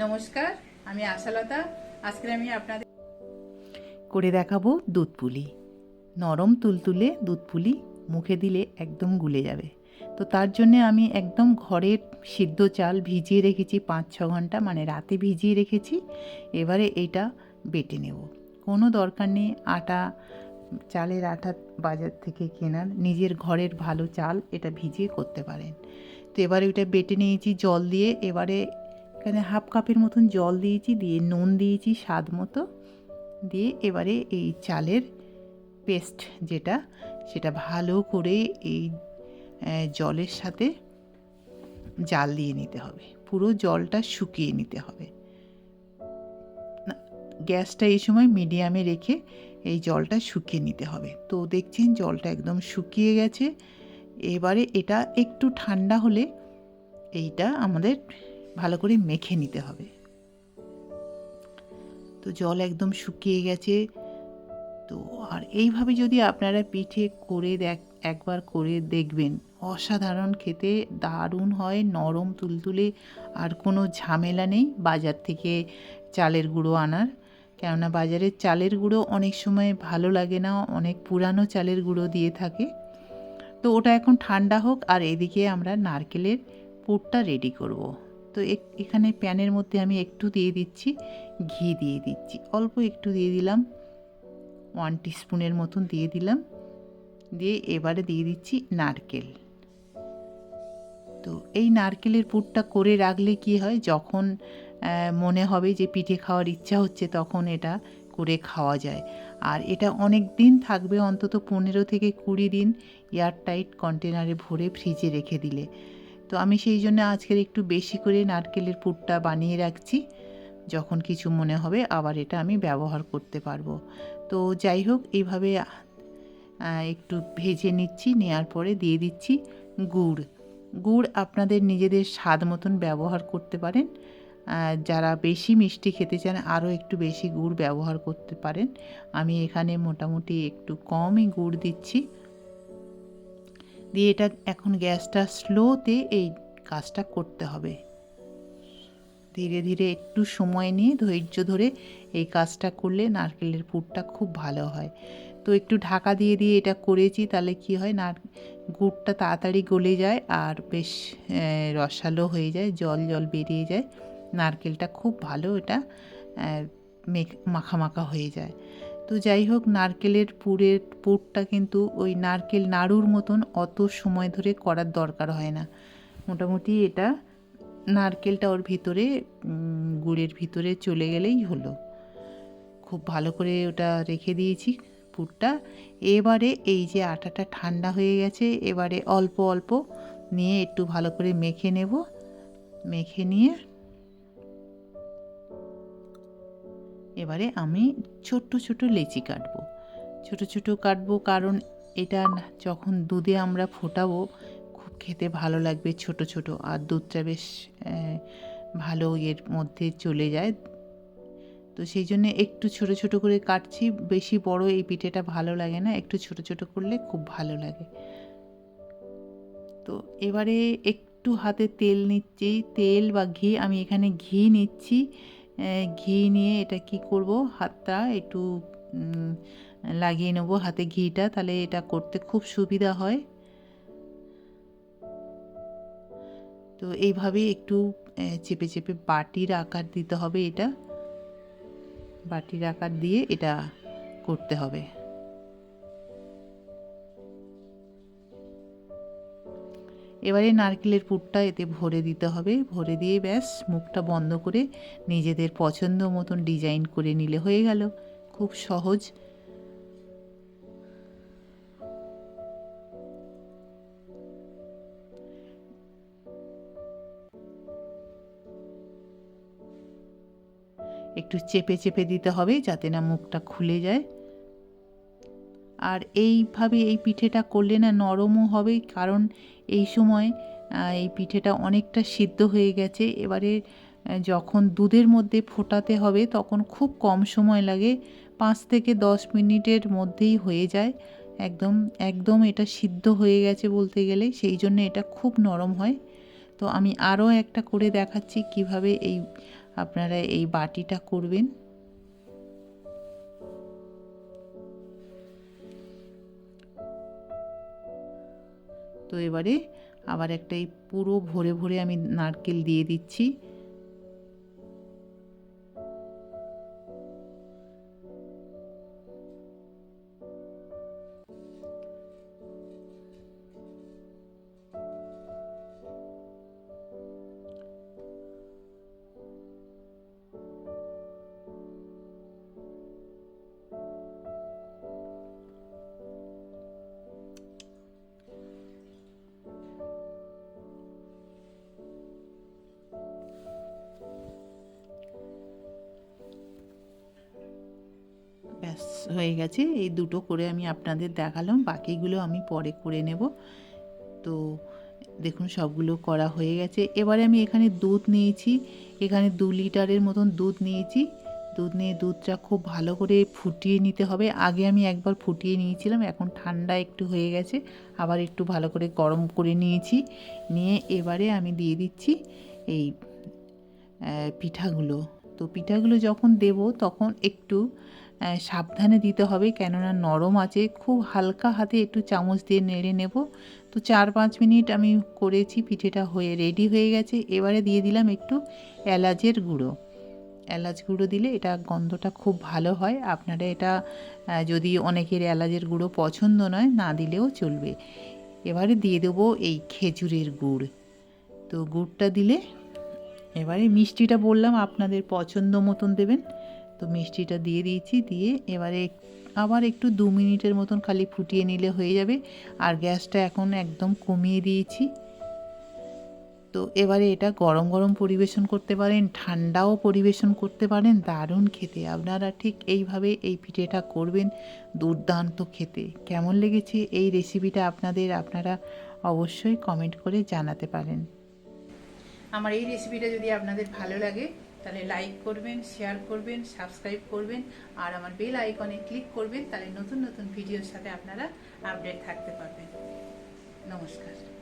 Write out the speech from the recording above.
নমস্কার, আমি আশালতা। আজকে আমি আপনাদের করে দেখাবো দুধ পুলি। নরম তুলতুলে দুধ পুলি মুখে দিলে একদম গুলে যাবে। তো তার জন্যে আমি একদম ঘরের সিদ্ধ চাল ভিজিয়ে রেখেছি 5-6 ঘন্টা, মানে রাতে ভিজিয়ে রেখেছি। এবারে এটা বেটে নেব। কোনো দরকার নেই চালের আটা বাজার থেকে কেনার, নিজের ঘরের ভালো চাল এটা ভিজিয়ে করতে পারেন। তো এবারে ওইটা বেটে নিয়েছি জল দিয়ে। এবারে এখানে হাফ কাপের মতন জল দিয়েছি, দিয়ে নুন দিয়েছি স্বাদ মতো, দিয়ে এবারে এই চালের পেস্ট সেটা ভালো করে এই জলের সাথে জাল দিয়ে নিতে হবে। পুরো জলটা শুকিয়ে নিতে হবে। গ্যাসটা এই সময় মিডিয়ামে রেখে এই জলটা শুকিয়ে নিতে হবে। তো দেখছেন জলটা একদম শুকিয়ে গেছে। এবারে এটা একটু ঠান্ডা হলে এইটা আমাদের ভালো করে মেখে নিতে হবে। তো জল একদম শুকিয়ে গেছে। তো আর এইভাবে যদি আপনারা পিঠে করে একবার করে দেখবেন, অসাধারণ খেতে, দারুণ হয়, নরম তুলতুলে, আর কোনো ঝামেলা নেই বাজার থেকে চালের গুঁড়ো আনার। কেননা বাজারের চালের গুঁড়ো অনেক সময় ভালো লাগে না, অনেক পুরানো চালের গুঁড়ো দিয়ে থাকে। তো ওটা এখন ঠান্ডা হোক, আর এদিকে আমরা নারকেলের পুরটা রেডি করব। তো এখানে প্যানের মধ্যে আমি একটু দিয়ে দিচ্ছি ঘি, দিয়ে দিচ্ছি অল্প একটু দিয়ে দিলাম, 1 টিস্পুনের মতন দিয়ে দিলাম। দিয়ে এবারে দিয়ে দিচ্ছি নারকেল। তো এই নারকেলের পুরটা করে রাখলে কি হয়, যখন মনে হবে যে পিঠে খাওয়ার ইচ্ছা হচ্ছে তখন এটা করে খাওয়া যায়। আর এটা অনেক দিন থাকবে, অন্তত 15 থেকে 20 দিন এয়ারটাইট কন্টেনারে ভরে ফ্রিজে রেখে দিলে। তো আমি সেই জন্য আজকের একটু বেশি করে নারকেলের পুরটা বানিয়ে রাখছি, যখন কিছু মনে হবে আবার এটা আমি ব্যবহার করতে পারবো। তো যাই হোক, এইভাবে একটু ভেজে নিচ্ছি। নেওয়ার পরে দিয়ে দিচ্ছি গুড় আপনাদের নিজেদের স্বাদ মতন ব্যবহার করতে পারেন। যারা বেশি মিষ্টি খেতে চান আরও একটু বেশি গুড় ব্যবহার করতে পারেন। আমি এখানে মোটামুটি একটু কমই গুড় দিচ্ছি। দিয়ে এটা এখন গ্যাসটা স্লোতে এই কাজটা করতে হবে। ধীরে ধীরে একটু সময় নিয়ে ধৈর্য ধরে এই কাজটা করলে নারকেলের পুরটা খুব ভালো হয়। তো একটু ঢাকা দিয়ে দিয়ে এটা করেছি, তাহলে কি হয়, গুড়টা তাড়াতাড়ি গলে যায় আর বেশ রসালো হয়ে যায়, জল জল বেরিয়ে যায়, নারকেলটা খুব ভালো এটা মাখা মাখা হয়ে যায়। তো যাই হোক, নারকেলের পুরটা কিন্তু ওই নারকেল নাড়ুর মতন অত সময় ধরে করার দরকার হয় না। মোটামুটি এটা নারকেলটা ওর ভিতরে গুড়ের ভিতরে চলে গেলেই হলো। খুব ভালো করে ওটা রেখে দিয়েছি পুরটা। এবারে এই যে আটাটা ঠান্ডা হয়ে গেছে, এবারে অল্প অল্প নিয়ে একটু ভালো করে মেখে নেব। মেখে নিয়ে এবারে আমি ছোট্ট ছোট লেচি কাটবো, ছোট ছোট কাটবো, কারণ এটা যখন দুধে আমরা ফোটাবো খুব খেতে ভালো লাগবে ছোট ছোট, আর দুধটা বেশ ভালো এর মধ্যে চলে যায়। তো সেই জন্য একটু ছোট ছোট করে কাটছি, বেশি বড় এই পিঠেটা ভালো লাগে না, একটু ছোট ছোট করলে খুব ভালো লাগে। তো এবারে একটু হাতে তেল নিচ্ছি, তেল বা ঘি, আমি এখানে ঘি নিচ্ছি। ঘি নিয়ে এটা কি করব, হাতটা একটু লাগিয়ে নেবো হাতে ঘিটা, তাহলে এটা করতে খুব সুবিধা হয়। তো এইভাবে একটু চেপে চেপে বাটির আকার দিতে হবে, এটা বাটির আকার দিয়ে এটা করতে হবে। এবারে নারকেলের পুরটা এতে ভরে দিতে হবে, ভরে দিয়ে ব্যাস মুখটা বন্ধ করে নিজেদের পছন্দ মতন ডিজাইন করে নিলে হয়ে গেল, খুব সহজ। একটু চেপে চেপে দিতে হবে যাতে না মুখটা খুলে যায়। আর এইভাবে এই পিঠেটা করলে না নরমও হবে, কারণ এই সময় এই পিঠেটা অনেকটা সিদ্ধ হয়ে গেছে। এবারে যখন দুধের মধ্যে ফোটাতে হবে তখন খুব কম সময় লাগে, 5 থেকে 10 মিনিটের মধ্যেই হয়ে যায়। একদম একদম এটা সিদ্ধ হয়ে গেছে বলতে গেলে, সেই জন্য এটা খুব নরম হয়। তো আমি আরও একটা করে দেখাচ্ছি কিভাবে এই আপনারা এই বাটিটা করবেন। তো এবারে আবার একটা এই পুরো ভরে ভরে আমি নারকেল দিয়ে দিচ্ছি। ব্যাস হয়ে গেছে। এই দুটো করে আমি আপনাদের দেখালাম, বাকিগুলো আমি পরে করে নেব। তো দেখুন সবগুলো করা হয়ে গেছে। এবারে আমি এখানে দুধ নিয়েছি, এখানে 2 লিটারের মতন দুধ নিয়েছি। দুধ নিয়ে দুধটা খুব ভালো করে ফুটিয়ে নিতে হবে। আগে আমি একবার ফুটিয়ে নিয়েছিলাম, এখন ঠান্ডা একটু হয়ে গেছে, আবার একটু ভালো করে গরম করে নিয়েছি। নিয়ে এবারে আমি দিয়ে দিচ্ছি এই পিঠাগুলো। তো পিঠাগুলো যখন দেব তখন একটু সাবধানে দিতে হবে, কেননা নরম আছে। খুব হালকা হাতে একটু চামচ দিয়ে নেড়ে নেব। তো 4-5 মিনিট আমি করেছি, পিঠেটা হয়ে রেডি হয়ে গেছে। এবারে দিয়ে দিলাম একটু এলাচের গুঁড়ো। এলাচ গুঁড়ো দিলে এটা গন্ধটা খুব ভালো হয়। আপনারা এটা যদি অনেকের এলাচের গুঁড়ো পছন্দ নয়, না দিলেও চলবে। এবারে দিয়ে দেবো এই খেজুরের গুড়। তো গুড়টা দিলে এবারে মিষ্টিটা বললাম আপনাদের পছন্দ মতন দেবেন। তো মিষ্টিটা দিয়ে দিয়েছি, দিয়ে এবারে আবার একটু 2 মিনিটের মতন খালি ফুটিয়ে নিলে হয়ে যাবে। আর গ্যাসটা এখন একদম কমিয়ে দিয়েছি। তো এবারে এটা গরম গরম পরিবেশন করতে পারেন, ঠান্ডাও পরিবেশন করতে পারেন। দারুণ খেতে। আপনারা ঠিক এইভাবে এই পিঠেটা করবেন, দুর্দান্ত খেতে। কেমন লেগেছে এই রেসিপিটা আপনাদের, আপনারা অবশ্যই কমেন্ট করে জানাতে পারেন। আমার এই রেসিপিটা যদি আপনাদের ভালো লাগে তাহলে লাইক করবেন, শেয়ার করবেন, সাবস্ক্রাইব করবেন, আর আমার বেল আইকনে ক্লিক করবেন। তাহলে নতুন নতুন ভিডিওর সাথে আপনারা আপডেট থাকতে পারবেন। নমস্কার।